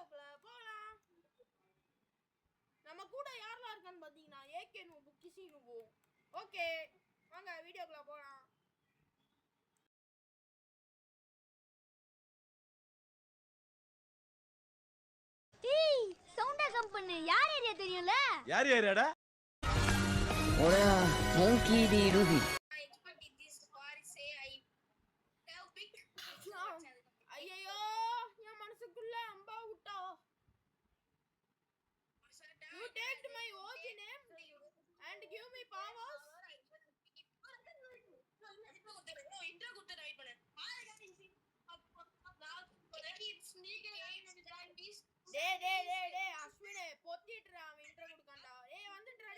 வீடியோக்குள்ள போலாம். நம்ம கூட யாரெல்லாம் இருக்கான்னு பாத்தீங்கன்னா ஏகே நூபு, கிசி நூபு. ஓகே வாங்க வீடியோக்குள்ள போலாம். டேய் சவுண்டா கம் பண்ணு. யார் ஏரியா தெரியும்ல? யார் ஏரியாடா? ஓரா மோங்கி டி ரூபி. ஐயோ என் மனசுக்குள்ள அம்பா விட்டா. You take my OG name and give me powers. டேய் அஸ்வினே பொத்திட்றா அவன் இன்ட்ரோ கொடுக்கண்டா. ஏய் வந்துட்றா.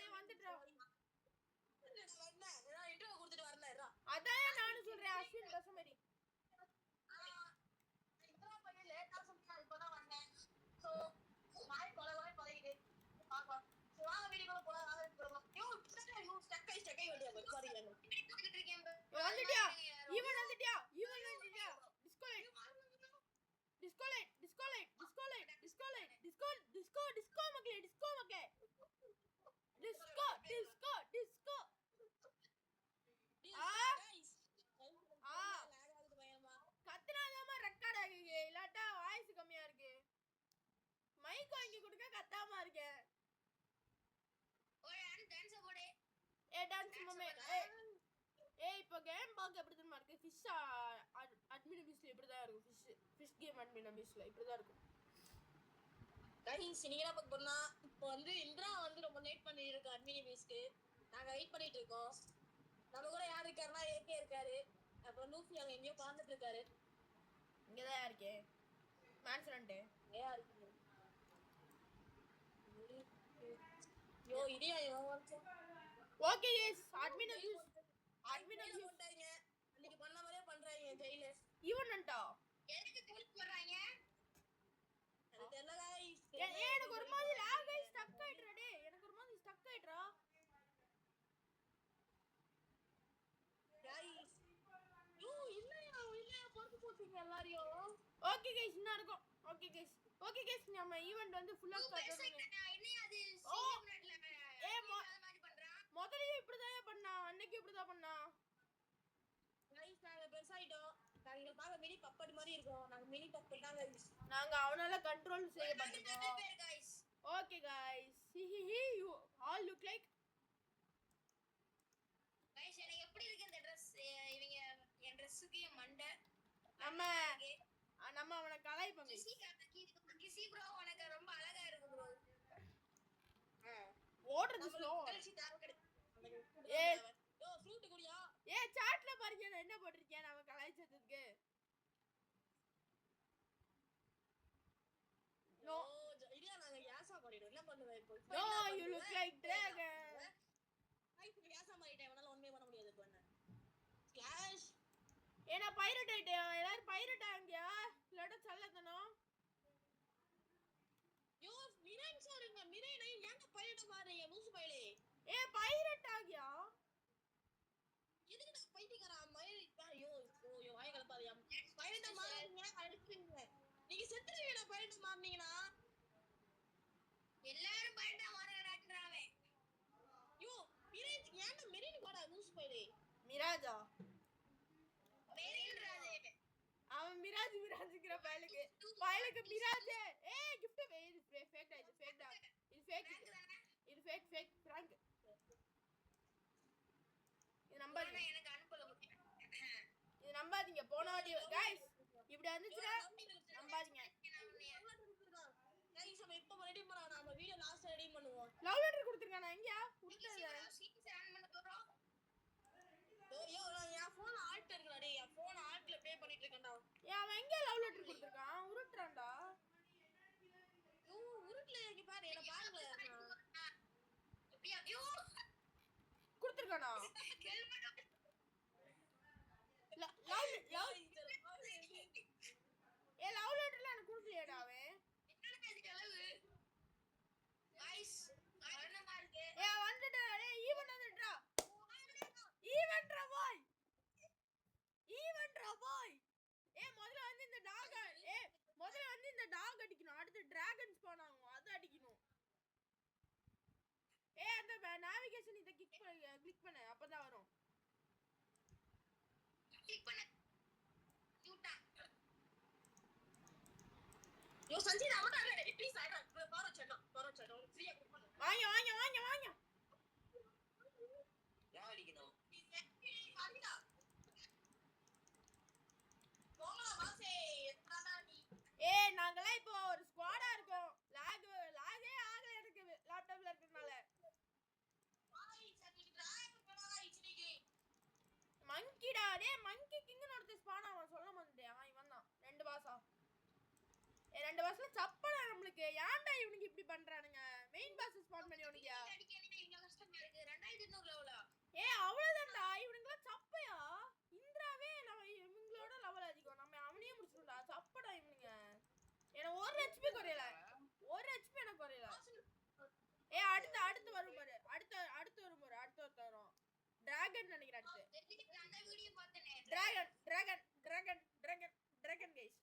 நான் இன்ட்ரோ கொடுத்துட்டு வரலடா. அதான் நானும் சொல்றேன் அஸ்வின் பேச மாதிரி. இன்ட்ரோ பண்ணி லேட்டா சொன்னா இப்போதான் வந்தேன். சோ நாய் கொலவே பழகிடு. பாப்பா. சோ வாங்க வீடியோக்குள்ள போலாம். யூ ஸ்டக் ஆயி வண்டியா போய் சாரி நான். போட்டுட்டு இருக்கேன். வந்துட்டியா? ஈவன் வந்துட்டியா? டிஸ்கோ மக்களே. டிஸ்கோ. கத்துனாதாமா ரெக்கார்ட் ஆகுது. இல்லாட்டா வாய்ஸ் கம்மியா இருக்கு. மைக் வாங்கி கொடுக்க கத்தாம இருக்கேன். டான்ஸ் மம்மே. ஏய் இப்போ கேம் பாக்க எப்படி தெரியுமா இருக்கு? ஃபிஷ் அட்மின் பிஸ்ல இப்படி தான் இருக்கும். ஃபிஷ் கேம் அட்மின் பிஸ்ல இப்படி தான் இருக்கும். கைஸ் நீங்க என்ன பண்ணா இப்போ வந்து இந்திரா வந்து ரொம்ப லேட் பண்ணி இருக்கு அட்மின் பிஸ்க்கு. நாங்க வெயிட் பண்ணிட்டு இருக்கோம். நம்ம கூட யார் இருக்காருன்னா ஏகே இருக்காரு. அப்புறம் லூஃபி அங்க எங்கேயோ பாந்துட்டு இருக்காரு. இங்க தான் இருக்கேன். மான்சரன்ட். ஏயா இருக்கு. யோ இடியா யோ. ஓகே गाइस அட்மின் போட்டாங்க. அன்னைக்கு பண்ண மாதிரியே பண்றாங்க ஜெயில. ஈவன்ட்டா எதுக்கு தூள் போறாங்க? அது தெரியல गाइस. எனக்கு ஒரு மாதிரி லாக் ஆகி ஸ்டக் ஆயிடுறா. டேய் எனக்கு ஒரு மாதிரி ஸ்டக் ஆயிடுறா. गाइस யோ இல்லையா போட்டு போறீங்க எல்லாரையும். ஓகே गाइस இன்னும் இருக்கும். ஓகே गाइस நம்ம ஈவென்ட் வந்து ஃபுல்லா ஸ்டார்ட் பண்ணுங்க. என்ன அது சீக்ரெட்ல மாதிரி பண்றான். முதல்ல இப்படி தான் பண்ணா. அன்னைக்கு இப்படி தான் பண்ணா. गाइस நாங்க பெருசாயிட்டோம். நாங்க பாக்க மினி பப்பட் மாதிரி இருக்கோம். நாங்க மினி பப்பட் தான் गाइस. நாங்க அவனால கண்ட்ரோல் செய்ய மாட்டோம். Guys okay guys you all look like guys எனக்கு எப்படி இருக்கு இந்த Dress? இவங்க என் Dressக்கு மண்டை நம்ம அவனை கலாய்ப்போம். கிசி ப்ரோ உனக்கு ரொம்ப அழகா இருக்கு ப்ரோ. ஓடுறது ஸ்லோ. ஏய் யோ ஃப்ரூட் குடியா? ஏய் சாட்ல பாருங்க நான் என்ன போட்டுருக்கேன் நம்ம கலாய்ச்சதுக்கு. நோ இடியா நாங்க யாசா பண்ணிடுவோம். என்ன பண்ணுவே இப்போ? No you look like dragon. ஐக்கு யாசா பண்ணிட்டேன். என்னால ஒண்ணுமே பண்ண முடியாது இப்போ என்ன. ஸ்லாஷ் ஏனா பைரட் ஆயிட்டேன். எல்லாரும் பைரட் ஆங்கயா? இல்லடா சல்லதனோ. யோ மிரன் சாருங்க. மிரனை ஏங்க பைரட் மாறீங்க லூசு பையலே? ஏய் பைரட் ஆகியா? எதுக்கு நான் பைத்தியக்காரா மயிர் ஐயோ வாய் கலப்பாதயா. பைரட் மாறீங்க அடிச்சிங்க. நீங்க செத்துறீங்கடா பைரட் மாறீங்கனா. எல்லாரும் பைரட் மாறறாங்கறாவே. யோ மிரன் ஏங்க மிரன் போடா லூசு பையலே. மிராஜா மிரன்றாதே. அவன் மிராஜ்ங்கற பயலுக்கு மிராஜ். ஏய் gift இது ஃபேக் டா. இது ஃபேக் பிராங்க். இது நம்பாதீங்க. எனக்கு அனுப்பல முடியும். இது நம்பாதீங்க. போன வாட்டி गाइस இப்படி வந்துச்சுனா நம்பாதீங்க. गाइस நம்ம இப்ப ரெடி பண்ணா நம்ம வீடியோ லாஸ்ட் ரெடி பண்ணுவோம். லவ் லெட்டர் கொடுத்திருக்கானா எங்கயா? கொடுத்தத சீக்கிரம் ஆன் பண்ண போறோம். யோ என் போன் ஆல்ட் இருக்குடா டேய். என் போன் ஆல்ட்ல ப்ளே பண்ணிட்டு இருக்கேன்டா. ஏய் அவன் எங்க லவ் லெட்டர் கொடுத்திருக்கான்? உருட்றான்டா. யோ உருட்ல இங்க பாரு. என்ன பாருங்க. யோ கொடுத்திருக்கானா? லவ் லெட்டர்ல எனக்கு கொடுக்கலையேடா அவன். என்னடா இது அளவு? गाइस வரணுமா இருக்கு. ஏய் வந்துடா. ஏய் ஈவன் வந்துடா. ஈவன்ட்ரா பாய். ஏய் முதல்ல வந்து இந்த டாக் அடிக்கணும். அடுத்து நேவிகேஷன் இத கிளிக் பண்ணு அப்பதான் வரும். கிளிக் பண்ண யூட்டா யோ சஞ்சய் அவனால ப்ளீஸ் ஐ பாரோ சேட்டோ ஃப்ரீயா கொடுப்பேன். வாங்க யார் அடிக்கணும்? அடிடா போங்கடா பாசே என்னடா நீ நாங்கலாம் இப்போ ஒரு ஸ்குவாடா இருக்கோம். லாகே ஆகல எனக்கு லேப்டாப்ல இருக்கறனால. பாய் சஞ்சய் டிராகன் பண்ணா இச்சினிக்கு மங்கிடா டேய் மங்கி கிங்னு ஒருத்த ஸ்பான் அவன் சொல்ல மாட்டேன். இவன் தான் 2 பாஸா. 2 பாஸ்ல சப்படா நமக்கு. ஏன்டா இவனுக்கு இப்படி பண்றானுங்க? மெயின் பாஸ் ஸ்பான் பண்ணி உனக்கியா? அடிக்கவே இங்க கஷ்டமா இருக்கு 2200 லெவலா அவ்வளவுதான்டா. இவனுங்கலாம் சப்பையா? இந்திராவே இவங்களோட லெவல் அதிகம். நம்ம அவனையே முடிச்சிட்டோம்டா. சப்படா இவனுங்க. எனக்கு 1 HP குறையல. 1 HP எனக்கு குறையல. அடுத்து வரும் பாரு. அடுத்து வரும் பாரு. அடுத்து வரும். டிராகன் நினைக்கிறேன் அடுத்து. அந்த வீடியோ பார்த்தனே டிராகன் கைஸ்.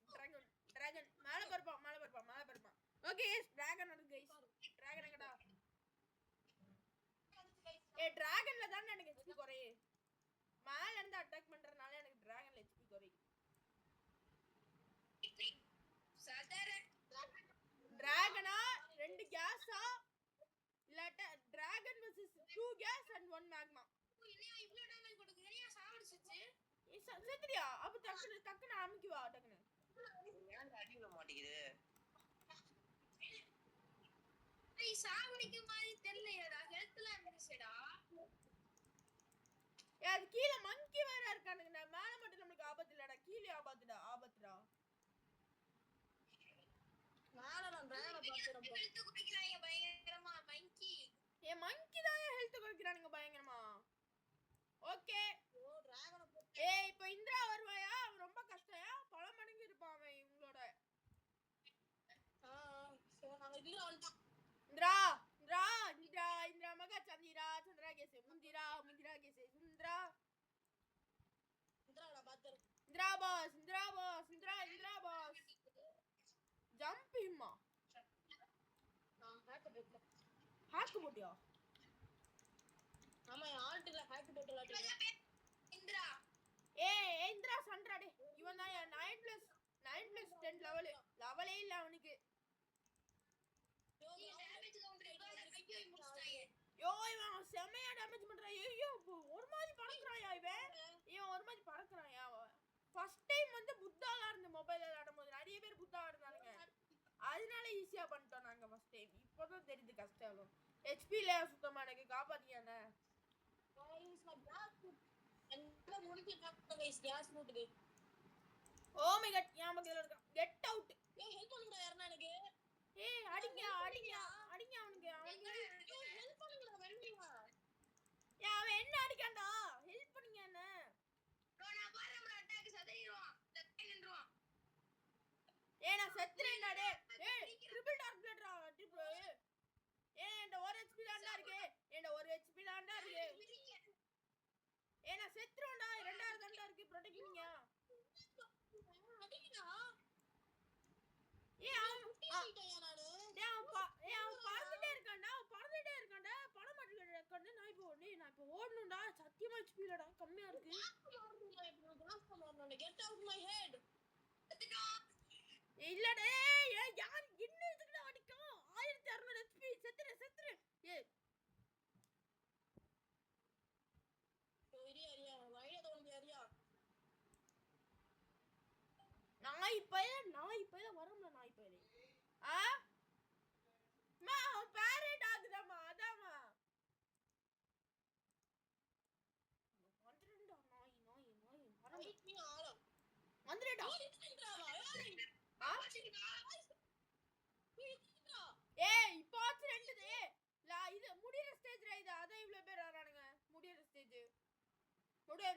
டிராகன் மேல பறப்பான். ஓகே கைஸ் டிராகன் வருது கைஸ். டிராகன் எங்கடா? டிராகன்ல தான் எனக்கு HP குறையே. மேல இருந்து அட்டாக் பண்றனால எனக்கு டிராகன்ல HP குறையே. சதர டிராகனா 2 கேஸா இல்லட்ட dragon versus 2 gas and 1 magma. இல்லையா இவ்ளோ டேமேஜ் கொடுக்குது நீ சாவடிச்சிச்சு செத்துறியா? அப்ப டக்குன்னு அமுக்கி வா டக்குன்னு. ஏன் அடிக்க மாட்டேங்குது? ஏய் சாவடிக்க மாதிரி தெரியலையேடா ஹெல்த்ல இருந்துச்சுடா அது கீழ மங்கி வேற இருக்கானுங்க. மேல மட்டும் நமக்கு ஆபத்து இல்லடா. கீழ ஆபத்துடா. மேல நான் டிராகனை பாத்துறேன். ஹெல்த் குடிக்கிறாங்க பயங்கரமா மங்கி மங்கி தான் ஹெல்த் குறைக்கிறானுங்க பயங்கரமா. ஓகே ஓ டிராகனை இப்போ இந்திரா வருவாயா? அவன் ரொம்ப கஷ்டயா? பல மடங்கு இருப்பான் அவன் இவங்களோட. சோ நாங்க இதுல வந்துட்டோம். இந்திரா மகா சந்திரா கேசே முந்திரா கேசே இந்திரா நான் பாத்துறேன். இந்திரா பாஸ் ஜம்ப் ஹிம்மா. நான் ஹேக் போட்டேன். ஹேக் போட்டியா? ஆமா ஆல்ட்ல ஹேக் போட்டலாட்டி. இந்திரா இந்திரா சண்ட்ரா டே. இவன் தான் 9+10 லெவலே இல்ல அவனுக்கு. நீ டேமேஜ் கவுண்டர் ஐயோ முடிச்சாயே இவன் செமையா டேமேஜ் பண்றான். ஒரு மாதிரி பறக்குறாயா இவன் ஒரு மாதிரி பறக்குறாயா. ஃபர்ஸ்ட் டைம் வந்து புத்தாலா இருந்த மொபைல்ல விளையாடும்போது நிறைய பேர் புத்தா இருந்தானுங்க. அதனால ஈஸியா பண்ணிட்டோம் நாங்க ஃபர்ஸ்ட் டைம். இப்போதான் தெரியுது கஷ்டம். HP ல சுத்தமா எனக்கு காப்பாத்தியானே. என்ன முடிஞ்சு பாக்க गाइस கேஸ் மூட்டுது. ஓ மை காட் ஞாபகம் இருக்கா? Get out. ஹெல்ப் பண்ணுங்க யாரனா எனக்கு. அடிங்க அவனுக்கு ஹெல்ப் பண்ணுங்க வெல்லுங்க. அவன் என்ன அடிக்கான்டா? ஹெல்ப் பண்ணுங்க என்ன? நான் பாறேன் அட்டாக் சதறிடுவான் நின்றுவான் நான் செத்துறேன்டா டேய். ட்ரிபிள் டார்க் பிளேட்ரா ட்ரிபிள். என்ட 1 HP தான்டா இருக்கு. நான் செத்துறேன்டா. 2000 தான்டா இருக்கு. ப்ரொடெக்டிங்க. அடிங்கடா. அவன் பறந்துட்டே இருக்கான்டா. பட மாட்டேங்கான்டா. நான் இப்போ ஓடணும்டா. சத்தியமா HP இல்லடா. கம்மியா இருக்கு. Get out my head. இல்லடே யார் என்ன இதுக்குடா அடிக்கும்? 1600 HP செத்துரு. ஏரியா வைடா தோணுது ஏரியா. நாய் பையில வரும்ல நாய் பையில. பேரட் ஆகுதாமா அதாமா. வந்துடா நாய் வந்துடா. இப்போ 2 இது முடியற ஸ்டேஜ் இது. அதான் இவ்வளவு பேர் வரானுங்க. முடியற ஸ்டேஜ் முடிஞ்சு.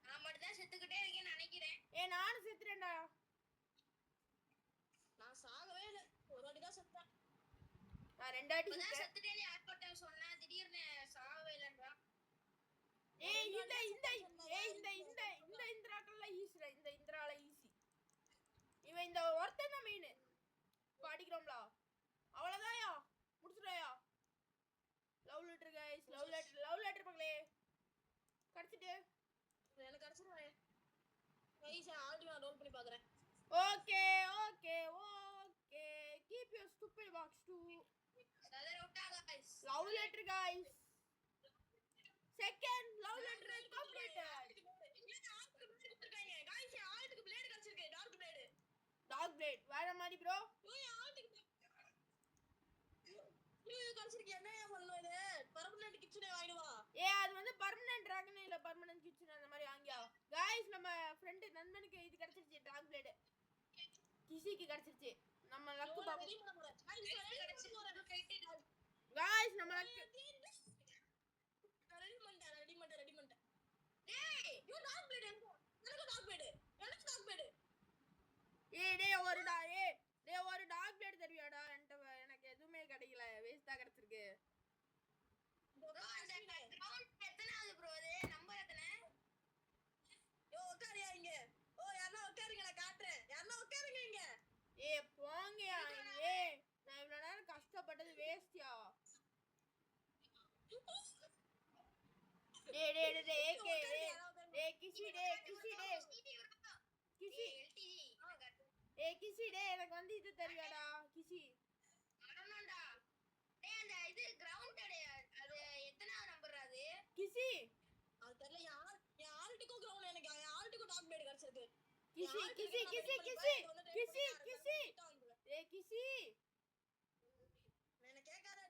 நான் மட்டும் தான் செத்துக்கிட்டே இருக்கேன்னு நினைக்கிறேன். நானும் செத்துறேன்டா. நான் சாகவே இல்ல. ஒரு வாட்டி தான் செத்தேன். நான் 2 வாட்டி இப்பதான் செத்தேன். செத்துட்டேன்னு யார்கிட்ட சொன்னா திடீர்னு சாகவே இல்லன்றா. இந்த இந்திராக்கல்ல ஈஸிடா. இந்த இந்திரால ஈஸி. இவன் இந்த ஒருத்தன் தான் மெயின். இப்போ அடிக்கிறோம்ல அவ்வளவுதான்யா. முடிச்சுடாயா. கைஸ் லவ் லெட்டர் மக்களே கிடைச்சிட்டு எனக்கு கிடைச்சிருவேன் கைஸ் ஆல்ரெடி நான் ரோல் பண்ணி பார்க்கறேன் okay keep your stupid box to சதற விட்டா guys love letter guys second love letter is completed ஆளுக்கு பிளேட் கிடைச்சிருக்கு dog blade வேற மாதிரி bro கிடைச்சிருக்கு என்ன பண்ணணும் இது பர்மனன்ட் கிச்சனே வாங்கிடு வா அது வந்து பர்மனன்ட் டிராகன் இல்ல பர்மனன்ட் கிச்சன் அந்த மாதிரி வாங்கியா गाइस நம்ம ஃப்ரெண்ட் நண்பனுக்கு இது கிடைச்சிருச்சு dog blade கிசிக்கு கிடைச்சிருச்சு நம்ம லக்கு பாப்போம் ரெடி பண்ண போறேன் गाइस நம்ம லக்கு ரெடி பண்ணிட்டேன் டேய் யூ டாக் பிளேட் எனக்கு டாக் பிளேட் டேய் ஒரு டாக் பிளேட் தருவியாடா எனக்கு எதுவுமே கிடைக்கல வேஸ்டா கிடைச்சிருக்கு ப்ரோ அந்த கிரவுண்ட் எத்தனாவது ப்ரோ அது நம்பர் எத்தனை யோ உட்காரியா இங்க ஓ யாரோ உட்காருங்க நான் காட்றேன் யாரோ உட்காருங்க இங்க போங்கயா நான் இவ்வளவு நேரம் கஷ்டப்பட்டது வேஸ்ட்யா கிசி எனக்கு வந்து இது தருவியாடா கிசி வரணும்டா டேய் அந்த இது கிரவுண்ட் அது எத்தனாவது நம்பர் அது கிசி அது தெரியல யார்ட்டுக்கு கிரவுண்ட் எனக்கு யார்ட்டுக்கு டாக் பிளேட் கிடைச்சிருக்கு கிசி என்ன கேக்காத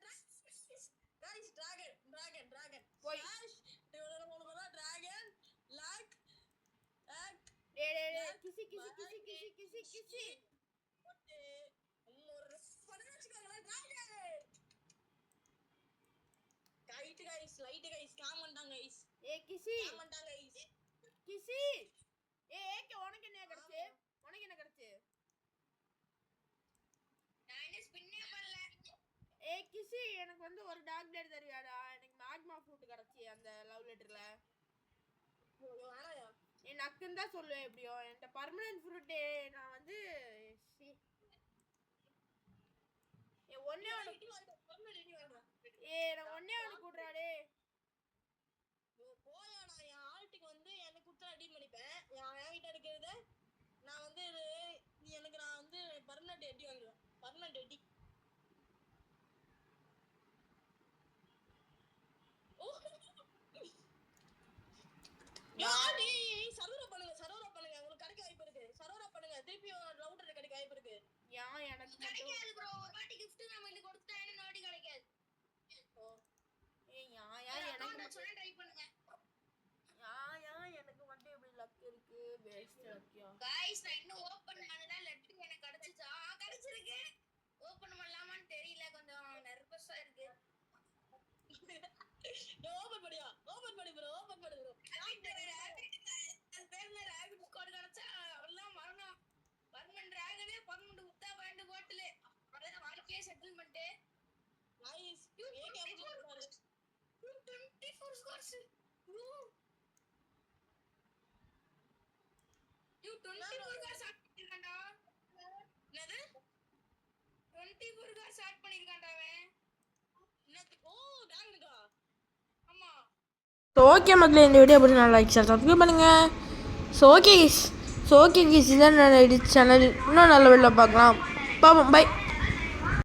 गाइस டிராகன் போய் இவரோட மூணு பேரா டிராகன் லாக் கிசி போட்டு ஒரு படச்சுக்காங்களா டிராகன் லைட் गाइस காமண்டாங்க गाइस கிசி காமண்டாங்க गाइस கிசி ஏகே உனக்கு என்ன கிடைச்சு நான் என்ன ஸ்பின்னே பண்ணல கிசி எனக்கு வந்து ஒரு டாக் பிளேட் தருவியாடா எனக்கு மேக்மா ஃப்ரூட் கிடைச்சி அந்த லவ் லெட்டர்ல வேணாயா என் நக்குன்னு தான் சொல்லுவேன் எப்படியோ என்கிட்ட பர்மனன்ட் ஃப்ரூட்டு நான் வந்து ஒன்னே ஒன்று கூடுறாடே போயா நான் என் ஆல்ட்டுக்கு வந்து எனக்கு கொடுத்தா அடிட் பண்ணிப்பேன் என்கிட்ட இருக்கிறது நான் வந்து நான் வந்து பர்மனன்ட் எட்டி வாங்குவேன் பர்மனன்ட் எட்டி சர்வரா பண்ணுங்க உங்களுக்கு கிடைக்க வாய்ப்பு இருக்கு சர்வரா பண்ணுங்க திருப்பி ரவுட்டர் கிடைக்க வாய்ப்பு இருக்கு எனக்கு கிடைக்காது ப்ரோ ஒரு வாட்டி gift நம்ம இந்த கொடுத்தா என்ன வாட்டி கிடைக்காது எனக்கு சொல்ல ட்ரை பண்ணுங்க எனக்கு மட்டும் எப்படி லக் இருக்கு வேஸ்ட் லக்கியா गाइस நான் இன்னும் ஓபன் பண்ணல லெட்டர் எனக்கு கிடைச்சிச்சா கிடைச்சிருக்கு ஓபன் பண்ணலாமான்னு தெரியல கொஞ்சம் நர்வஸா இருக்கு ஓபன் பண்ணி ப்ரோ அது பேர்ல ராபிட் ஸ்குவாட் கிடைச்சா எல்லாம் வரணும் பர்மனன்ட் டிராகனே பர்மனன்ட் உத்தா பாயிண்ட் போட்டல அத வாழ்க்கையே செட்டில்மென்ட் गाइस ஏகே அப்புறம் 24 scores யூ 24 கார் ஷாட் பண்ணிருக்கான்டா என்னது 24 கார் ஷாட் பண்ணிருக்கான்டா அவன் என்னது ஓ டாங்கடா ஆமா ஓகே மக்களே இந்த வீடியோ எப்படி நல்லா லைக் சப்ஸ்கிரைப் பண்ணுங்க ஓகே இதான் நான் எடிட் சேனல் இன்னும் நல்ல வீடியோ பார்க்கலாம் பாப்போம் பை